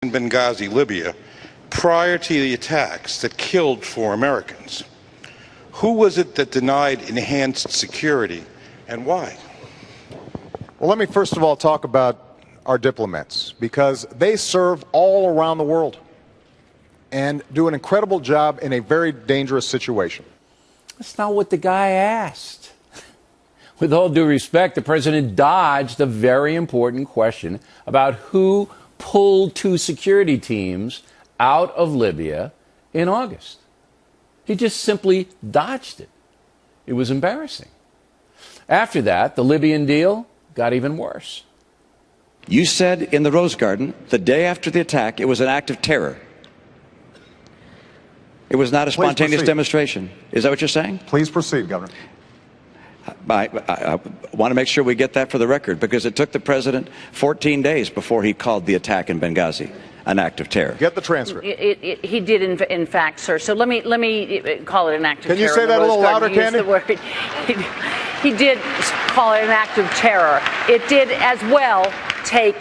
in Benghazi, Libya, prior to the attacks that killed 4 Americans. Who was it that denied enhanced security, and why? Well, let me first of all talk about our diplomats, because they serve all around the world and do an incredible job in a very dangerous situation. That's not what the guy asked. With all due respect, the president dodged a very important question about who pulled 2 security teams out of Libya in August. He just simply dodged it. It was embarrassing. After that, the Libyan deal got even worse. You said in the Rose Garden, the day after the attack, it was an act of terror. It was not a spontaneous demonstration. Is that what you're saying? Please proceed, Governor. I want to make sure we get that for the record, because it took the president 14 days before he called the attack in Benghazi an act of terror. Get the transcript. He did, in fact, sir. So let me call it an act of terror. Can you say that a little louder, Candy? He did call it an act of terror. It did as well take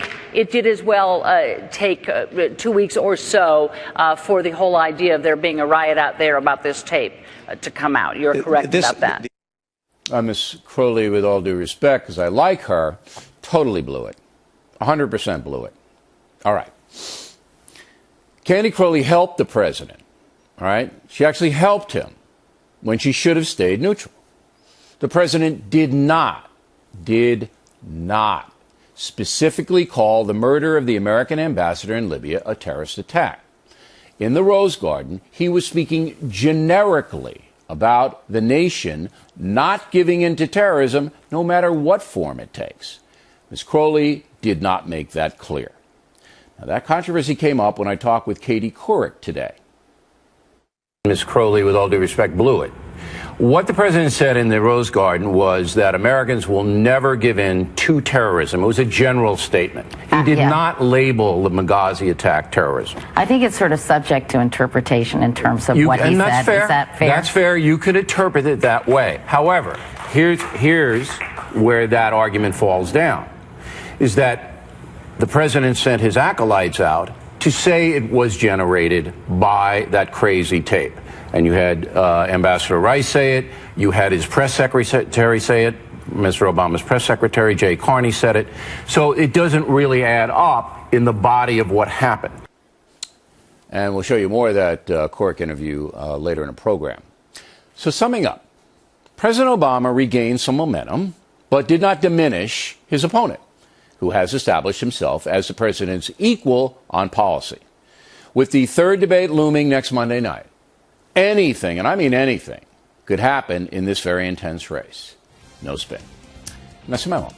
2 weeks or so for the whole idea of there being a riot out there about this tape to come out. You're correct about that. Ms. Crowley, with all due respect, because I like her, totally blew it. 100% blew it. All right. Candy Crowley helped the president. All right. She actually helped him when she should have stayed neutral. The president did not specifically call the murder of the American ambassador in Libya a terrorist attack. In the Rose Garden, he was speaking generically about the nation not giving in to terrorism, no matter what form it takes. Ms. Crowley did not make that clear. Now, that controversy came up when I talked with Katie Couric today. Ms. Crowley, with all due respect, blew it. What the president said in the Rose Garden was that Americans will never give in to terrorism. It was a general statement. He did not label the Benghazi attack terrorism. I think it's sort of subject to interpretation in terms of what he said. Fair. Is that fair? That's fair. You could interpret it that way. However, here's where that argument falls down, is that the president sent his acolytes out to say it was generated by that crazy tape. And you had Ambassador Rice say it. You had his press secretary say it. Mr. Obama's press secretary, Jay Carney, said it. So it doesn't really add up in the body of what happened. And we'll show you more of that Couric interview later in the program. So summing up, President Obama regained some momentum, but did not diminish his opponent, who has established himself as the president's equal on policy. With the third debate looming next Monday night, anything, and I mean anything, could happen in this very intense race. No spin. Massimo.